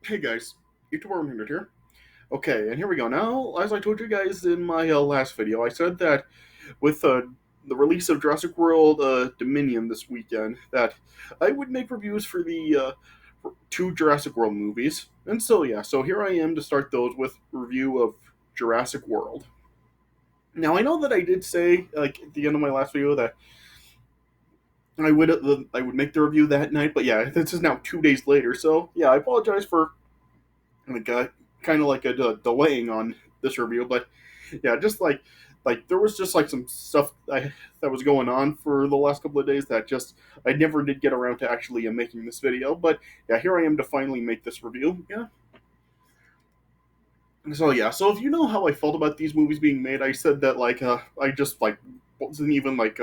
Hey guys, YouTuber 100 here. Okay, and here we go. Now, as I told you guys in my last video, I said that with the release of Jurassic World Dominion this weekend, that I would make reviews for the two Jurassic World movies. And so, yeah, so here I am to start those with review of Jurassic World. Now, I know that I did say, like, at the end of my last video that I would make the review that night, but yeah, this is now 2 days later, so yeah, I apologize for like kind of like a delaying on this review, but yeah, just like there was just like some stuff that was going on for the last couple of days that just I never did get around to actually making this video. But yeah, here I am to finally make this review. Yeah. So yeah, so if you know how I felt about these movies being made, I said that I just like wasn't even like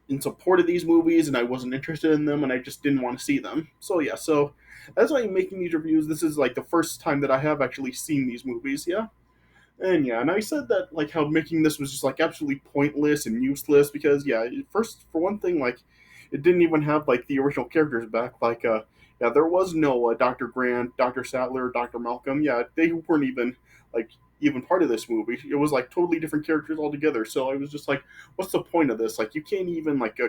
in support of these movies, and I wasn't interested in them, and I just didn't want to see them. So yeah, so as I'm making these reviews, this is like the first time that I have actually seen these movies. Yeah, and yeah, and I said that like how making this was just like absolutely pointless and useless because yeah, first for one thing, like it didn't even have like the original characters back. Yeah, there was no Dr. Grant, Dr. Sattler, Dr. Malcolm. Yeah, they weren't like even part of this movie. It was like totally different characters altogether. So I was just like, what's the point of this? Like you can't even like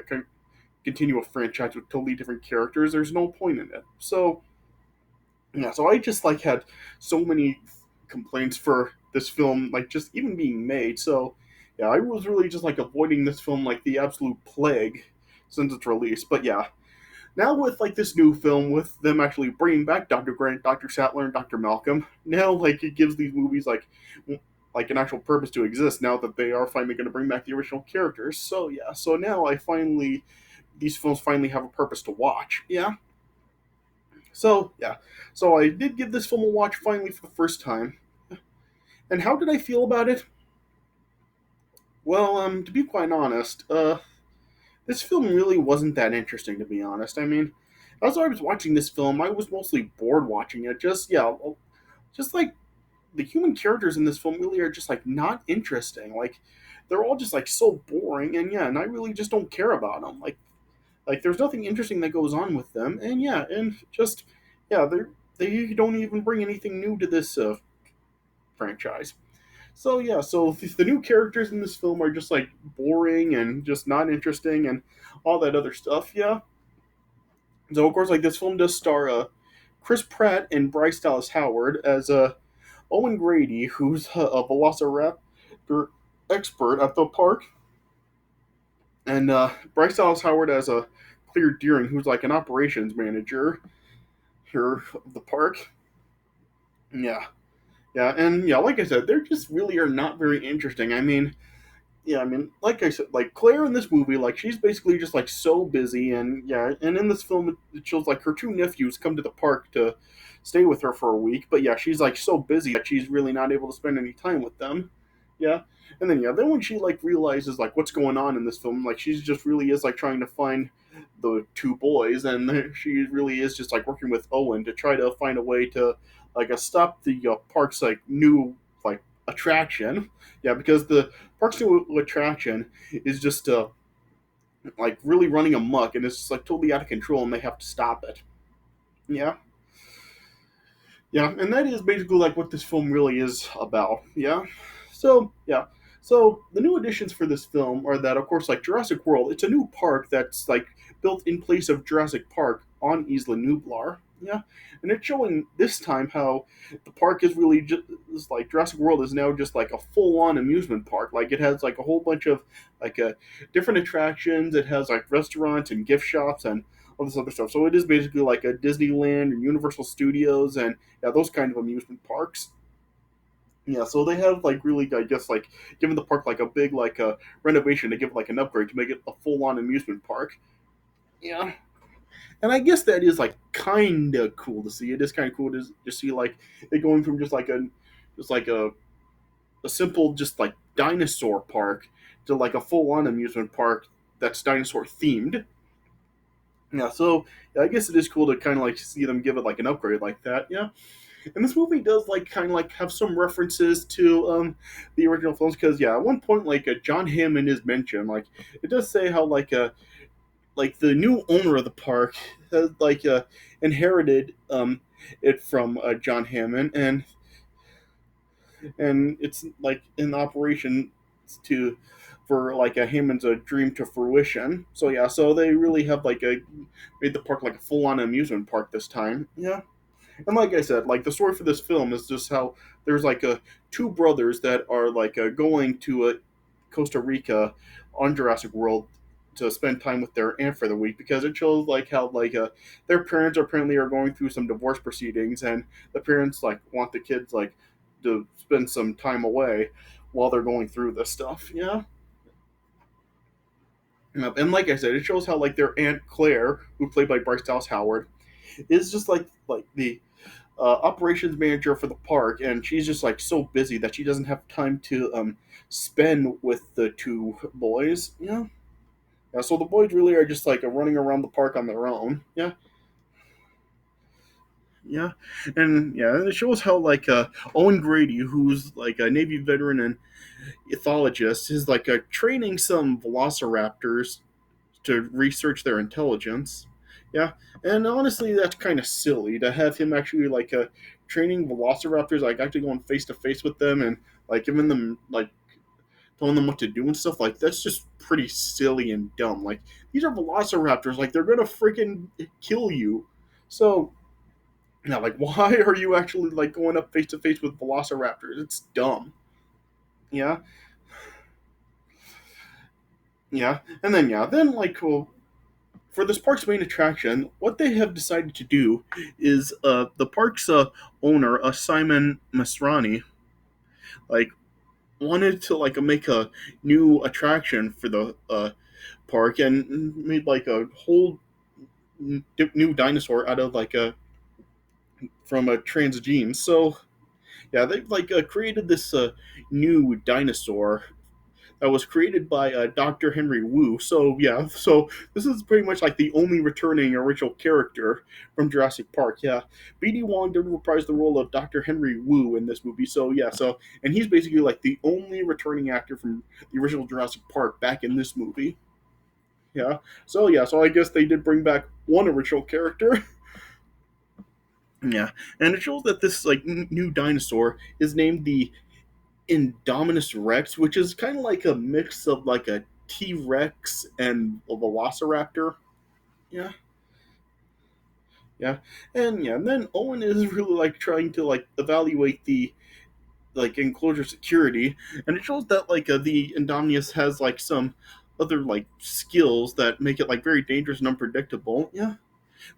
continue a franchise with totally different characters. There's no point in it. So yeah, so I just like had so many complaints for this film, like just even being made. So yeah, I was really just like avoiding this film like the absolute plague since its release. But yeah, now with like this new film, with them actually bringing back Dr. Grant, Dr. Sattler, and Dr. Malcolm, now like it gives these movies like an actual purpose to exist. Now that they are finally going to bring back the original characters. So yeah, so now I finally these films finally have a purpose to watch. Yeah. So yeah, so I did give this film a watch finally for the first time. And how did I feel about it? Well, to be quite honest, this film really wasn't that interesting. To be honest, I mean, as I was watching this film, I was mostly bored watching it. Just like the human characters in this film really are just like not interesting. Like they're all just like so boring, and yeah, and I really just don't care about them. Like there's nothing interesting that goes on with them, and yeah, and just yeah, they don't even bring anything new to this franchise. So yeah, so the new characters in this film are just like boring and just not interesting and all that other stuff. Yeah. So of course, like this film does star Chris Pratt and Bryce Dallas Howard as Owen Grady, who's a Velociraptor expert at the park, and Bryce Dallas Howard as a Clear Deering, who's like an operations manager here of the park. Yeah, yeah, and yeah, like I said, they just really are not very interesting. I mean, like I said, like Claire in this movie, like she's basically just like so busy, and yeah, and in this film, it shows like her two nephews come to the park to stay with her for a week, but yeah, she's like so busy that she's really not able to spend any time with them. Yeah, and then yeah, then when she like realizes like what's going on in this film, like she's just really is like trying to find the two boys, and she really is just like working with Owen to try to find a way to stop the park's like new like attraction. Yeah, because the park's new attraction is just like really running amok, and it's just like totally out of control, and they have to stop it. Yeah, yeah, and that is basically like what this film really is about. Yeah, so yeah, so the new additions for this film are that, of course, like Jurassic World, it's a new park that's like built in place of Jurassic Park on Isla Nublar. Yeah, and it's showing this time how the park is really just like Jurassic World is now just like a full-on amusement park. Like it has like a whole bunch of like different attractions. It has like restaurants and gift shops and all this other stuff. So it is basically like a Disneyland and Universal Studios and yeah, those kind of amusement parks. Yeah, so they have like really, I guess, like given the park like a big like renovation to give like an upgrade to make it a full on amusement park. Yeah, and I guess that is like kind of cool to see. It is kind of cool to just see like it going from just like a simple just like dinosaur park to like a full on amusement park that's dinosaur themed. Yeah, so yeah, I guess it is cool to kind of like see them give it like an upgrade like that. Yeah, and this movie does like kind of like have some references to the original films because yeah, at one point like John Hammond is mentioned. Like it does say how like the new owner of the park has inherited it from John Hammond, and it's like in operation to for like a Hammond's a dream to fruition. So yeah, so they really have like a made the park like a full on amusement park this time. Yeah. And like I said, like the story for this film is just how there's like two brothers that are going to Costa Rica on Jurassic World to spend time with their aunt for the week because it shows like how their parents apparently are going through some divorce proceedings and the parents like want the kids like to spend some time away while they're going through this stuff. Yeah. Yep. And like I said, it shows how like their aunt Claire, who played by Bryce Dallas Howard, is just like the operations manager for the park, and she's just like so busy that she doesn't have time to spend with the two boys. Yeah, yeah. So the boys really are just like running around the park on their own. Yeah, yeah, and yeah, and it shows how Owen Grady, who's like a Navy veteran and ethologist, is training some velociraptors to research their intelligence. Yeah, and honestly, that's kind of silly to have him actually training velociraptors, like actually going face to face with them and like giving them like telling them what to do and stuff. Like that's just pretty silly and dumb. Like these are velociraptors, like they're gonna freaking kill you. So yeah, like why are you actually like going up face to face with velociraptors? It's dumb. Yeah, yeah, and then well, for this park's main attraction, what they have decided to do is the park's owner, Simon Masrani, like wanted to like make a new attraction for the park and made like a whole new dinosaur out of from a transgene. So yeah, they've created this new dinosaur that was created by Dr. Henry Wu. So yeah, so this is pretty much like the only returning original character from Jurassic Park. Yeah, B.D. Wong did reprise the role of Dr. Henry Wu in this movie. So yeah, so and he's basically like the only returning actor from the original Jurassic Park back in this movie. Yeah, so yeah, so I guess they did bring back one original character. Yeah, and it shows that this new dinosaur is named the Indominus Rex, which is kind of like a mix of like a T Rex and a Velociraptor. Yeah, yeah, and yeah, and then Owen is really like trying to like evaluate the enclosure security, and it shows that the Indominus has like some other like skills that make it like very dangerous and unpredictable. Yeah.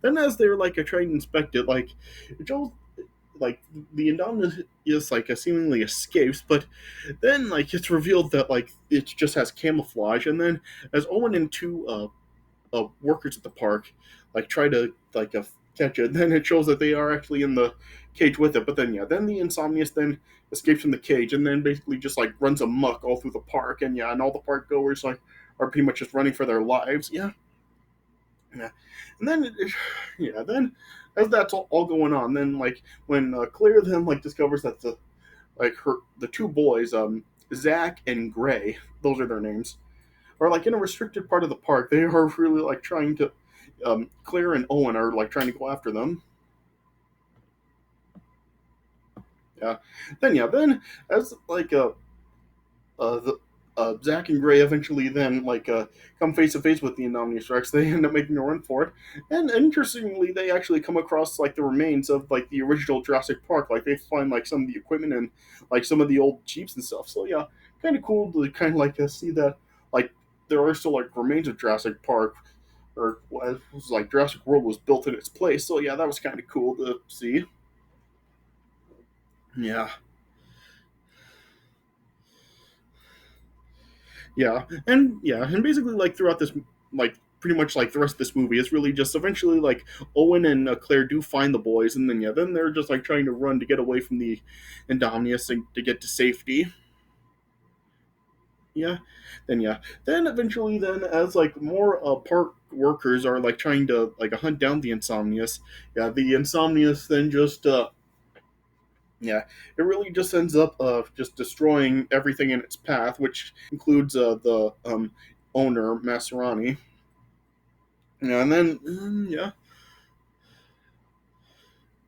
Then as they're trying to inspect it, like it shows like the Indominus is like a seemingly escapes, but then it's revealed that it just has camouflage, and then as Owen and two workers at the park try to catch it, then it shows that they are actually in the cage with it. But then yeah, then the Insomnius then escapes from the cage and then basically just runs amok all through the park, and yeah, and all the park goers are pretty much just running for their lives. Yeah, yeah, and then yeah, then as that's all going on, then when Claire then discovers that the two boys, Zach and Gray, those are their names, are in a restricted part of the park. They are really trying to, Claire and Owen are trying to go after them. Yeah, then as the Zach and Gray eventually then come face to face with the Indominus Rex. They end up making a run for it, and interestingly, they actually come across the remains of the original Jurassic Park. Like they find some of the equipment and some of the old jeeps and stuff. So yeah, kind of cool to kind of see that like there are still remains of Jurassic Park, or it was Jurassic World was built in its place. So yeah, that was kind of cool to see. Yeah. And basically throughout this pretty much the rest of this movie it's really just eventually Owen and Claire do find the boys, and then yeah, then they're just trying to run to get away from the Indominus and to get to safety. Yeah, then yeah, then eventually then as more park workers are trying to hunt down the Insomnius, yeah, the Insomnius then just yeah, it really just ends up just destroying everything in its path, which includes the owner Maserani. Yeah, and then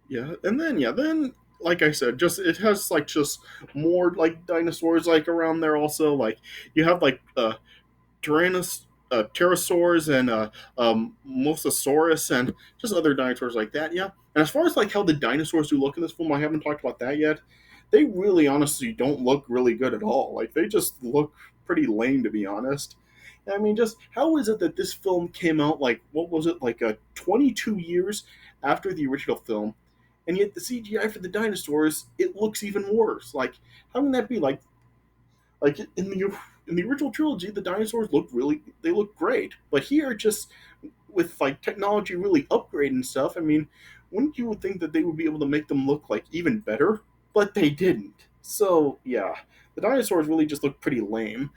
then like I said, just it has like just more like dinosaurs like around there. Also, like you have like pterosaurs and mosasaurus and just other dinosaurs like that. Yeah, and as far as like how the dinosaurs do look in this film, I haven't talked about that yet. They really, honestly, don't look really good at all. Like they just look pretty lame, to be honest. I mean, just how is it that this film came out like what was it like 22 years after the original film, and yet the CGI for the dinosaurs it looks even worse? Like, how can that be? Like in the original trilogy, the dinosaurs look great, but here just with like technology really upgrading and stuff. I mean, wouldn't you would think that they would be able to make them look like even better? But they didn't. So yeah, the dinosaurs really just look pretty lame.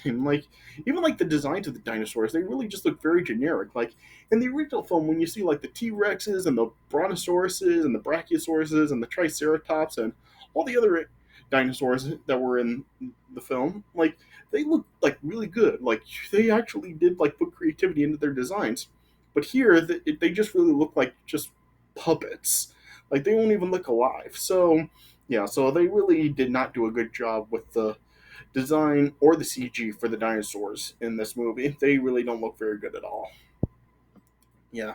And like even like the designs of the dinosaurs, they really just look very generic. Like in the original film, when you see like the T Rexes and the Brontosauruses and the Brachiosauruses and the Triceratops and all the other dinosaurs that were in the film, like they look like really good. Like they actually did like put creativity into their designs. But here, they just really look like just puppets. Like they won't even look alive. So yeah, so they really did not do a good job with the design or the CG for the dinosaurs in this movie. They really don't look very good at all. Yeah,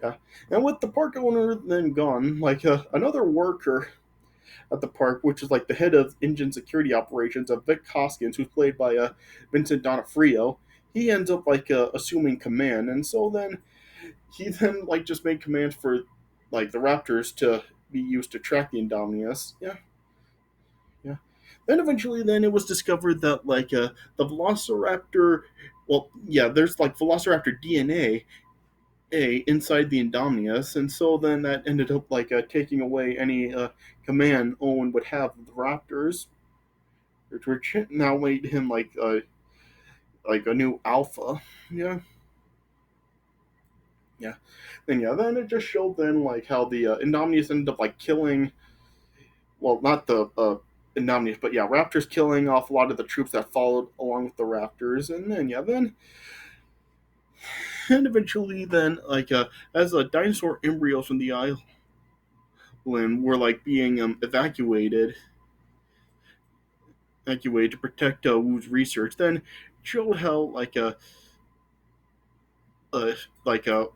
yeah. And with the park owner then gone, like another worker at the park, which is like the head of engine security operations of Vic Hoskins, who's played by Vincent D'Onofrio, he ends up like assuming command, and so then he then like just made commands for like the Raptors to be used to track the Indominus. Yeah, yeah. Then eventually, then it was discovered that like the Velociraptor, well, yeah, there's like Velociraptor DNA inside the Indominus, and so then that ended up like taking away any command Owen would have of the Raptors, which now made him like a new alpha. Yeah, yeah. Then it just showed then like how the Indominus ended up like killing, well, not the Indominus, but yeah, Raptors killing off a lot of the troops that followed along with the Raptors, and then and eventually then like as dinosaur embryos from the island were like being evacuated to protect Wu's research, then showed how uh,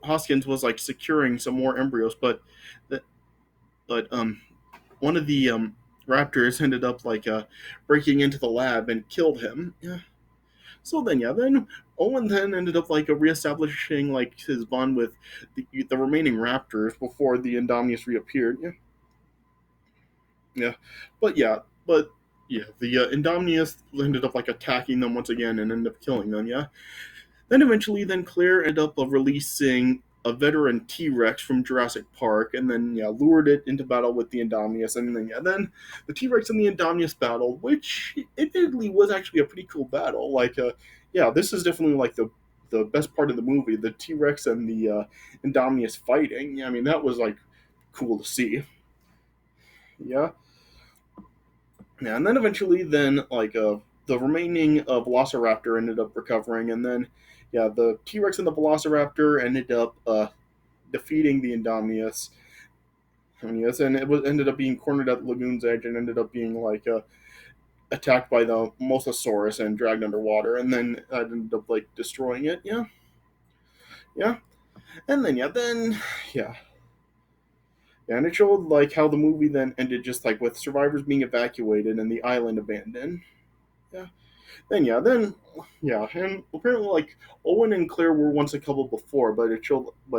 Hoskins was like securing some more embryos, that but one of the raptors ended up breaking into the lab and killed him. Yeah. So then Owen then ended up reestablishing like his bond with the remaining raptors before the Indominus reappeared. Yeah, yeah, but yeah, but yeah, the Indominus ended up like attacking them once again and ended up killing them. Yeah, then eventually, then Claire ended up releasing a veteran T Rex from Jurassic Park, and then yeah, lured it into battle with the Indominus, and then the T Rex and the Indominus battle, which admittedly was actually a pretty cool battle. Yeah, this is definitely like the best part of the movie, the T Rex and the Indominus fighting. Yeah, I mean that was like cool to see. Yeah, yeah, and then eventually, then the remaining Velociraptor ended up recovering, and then yeah, the T Rex and the Velociraptor ended up defeating the Indominus. Yes, and it was ended up being cornered at the lagoon's edge and ended up being attacked by the Mosasaurus and dragged underwater, and then ended up like destroying it. Yeah, yeah, and then yeah, yeah, and it showed like how the movie then ended just like with survivors being evacuated and the island abandoned. Yeah. Then yeah, and apparently like Owen and Claire were once a couple before, but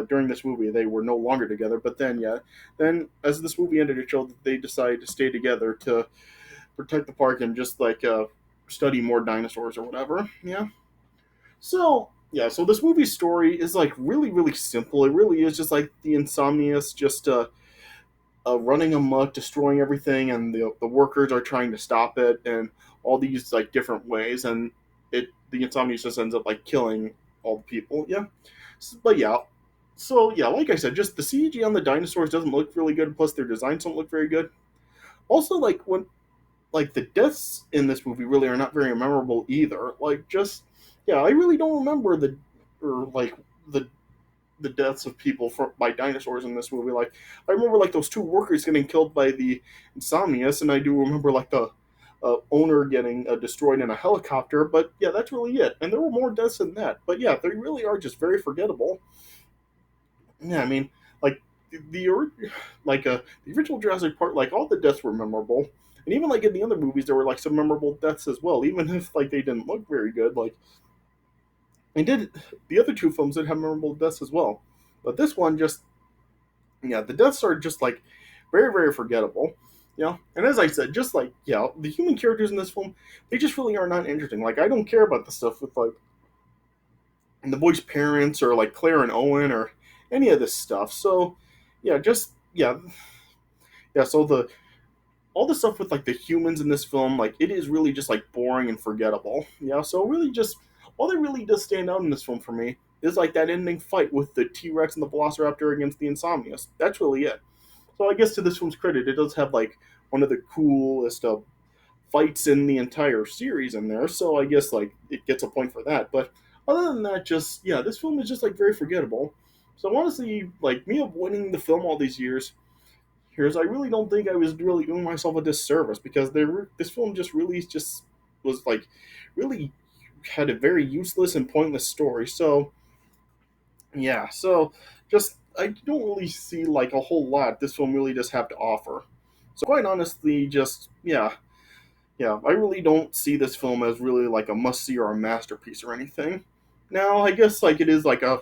during this movie they were no longer together. But then yeah, then as this movie ended, it showed that they decided to stay together to protect the park and just study more dinosaurs or whatever. Yeah. So yeah, so this movie's story is like really simple. It really is just like the Insomnius just running amok, destroying everything, and the workers are trying to stop it, and all these like different ways, and the Insomnius just ends up like killing all the people. Yeah, but yeah. So yeah, like I said, just the CG on the dinosaurs doesn't look really good. Plus, their designs don't look very good. Also, like when like the deaths in this movie really are not very memorable either. Like just yeah, I really don't remember or like the the deaths of people by dinosaurs in this movie. Like, I remember like those two workers getting killed by the Insomnius, and I do remember like the owner getting destroyed in a helicopter. But yeah, that's really it. And there were more deaths than that. But yeah, they really are just very forgettable. Yeah, I mean, like the original Jurassic Park, like all the deaths were memorable. And even like in the other movies, there were like some memorable deaths as well, even if like they didn't look very good. Like, and did the other two films did have memorable deaths as well, but this one just, yeah, the deaths are just like very very forgettable. And as I said, just like, yeah, the human characters in this film, they just really are not interesting. Like, I don't care about the stuff with like the boy's parents or like Claire and Owen or any of this stuff. So yeah, just yeah. So the all the stuff with like the humans in this film, like it is really just like boring and forgettable. So really just all that really does stand out in this film for me is like that ending fight with the T Rex and the Velociraptor against the Insomnius. That's really it. So I guess to this film's credit, it does have like one of the coolest fights in the entire series in there. So I guess like it gets a point for that. But other than that, just yeah, this film is just like very forgettable. So honestly, like me avoiding the film all these years, here's I really don't think I was really doing myself a disservice because this film just really just was like really had a very useless and pointless story. So yeah, so just I don't really see like a whole lot this film really does have to offer. So quite honestly, just yeah, I really don't see this film as really like a must see or a masterpiece or anything. Now, I guess like it is like I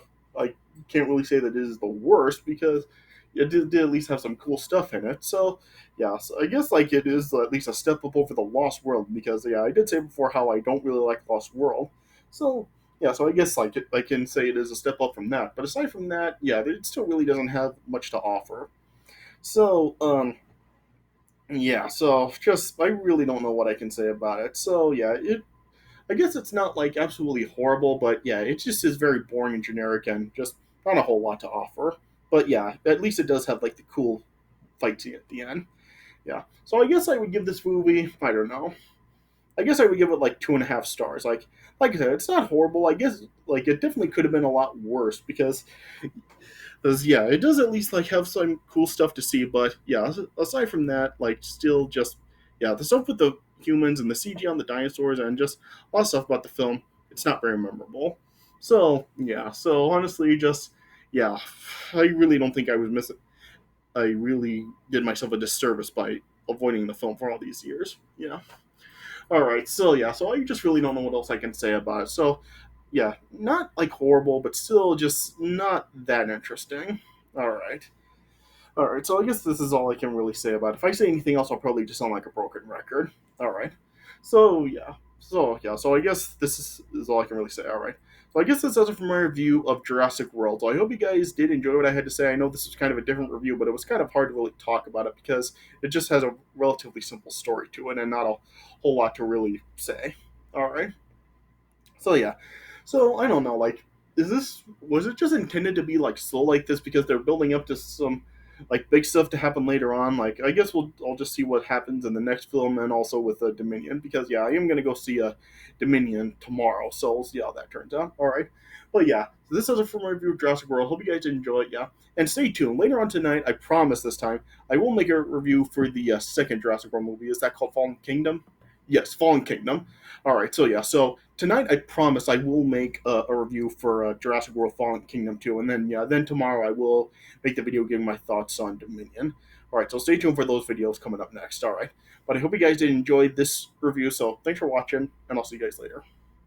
can't really say that it is the worst because it did at least have some cool stuff in it. So yeah, so I guess like it is at least a step up over the Lost World because yeah, I did say before how I don't really like Lost World. So yeah, so I guess like I can say it is a step up from that. But aside from that, yeah, it still really doesn't have much to offer. So yeah, so just I really don't know what I can say about it. So yeah, it I guess it's not like absolutely horrible, but yeah, it just is very boring and generic and just not a whole lot to offer. But yeah, at least it does have like the cool fight scene at the end. Yeah. So I guess I would give this movie, I don't know. I guess I would give it like 2.5 stars. Like I said, it's not horrible. I guess like it definitely could have been a lot worse because yeah, it does at least like have some cool stuff to see. But yeah, aside from that, like still just yeah, the stuff with the humans and the CG on the dinosaurs and just a lot of stuff about the film, it's not very memorable. So yeah, so honestly, just yeah, I really don't think I was missing. I really did myself a disservice by avoiding the film for all these years. All right, so yeah, so I just really don't know what else I can say about it. So yeah, not like horrible, but still just not that interesting. All right. All right, so I guess this is all I can really say about it. If I say anything else, I'll probably just sound like a broken record. All right. So I guess this is all I can really say. All right. So I guess this does it for my review of Jurassic World. So I hope you guys did enjoy what I had to say. I know this was kind of a different review, but it was kind of hard to really talk about it because it just has a relatively simple story to it and not a whole lot to really say. All right. So yeah, so I don't know. Like, is this was it just intended to be like slow like this because they're building up to some like big stuff to happen later on? Like, I guess I'll just see what happens in the next film and also with Dominion because yeah, I am gonna go see Dominion tomorrow, so we'll see how that turns out. All right, but yeah, so this is it for my review of Jurassic World. Hope you guys enjoy it. Yeah, and stay tuned. Later on tonight, I promise this time I will make a review for the second Jurassic World movie. Is that called Fallen Kingdom? Yes, Fallen Kingdom. All right, so yeah, so tonight I promise I will make a review for Jurassic World Fallen Kingdom 2, and then yeah, then tomorrow I will make the video giving my thoughts on Dominion. All right, so stay tuned for those videos coming up next. All right, but I hope you guys did enjoy this review. So thanks for watching, and I'll see you guys later.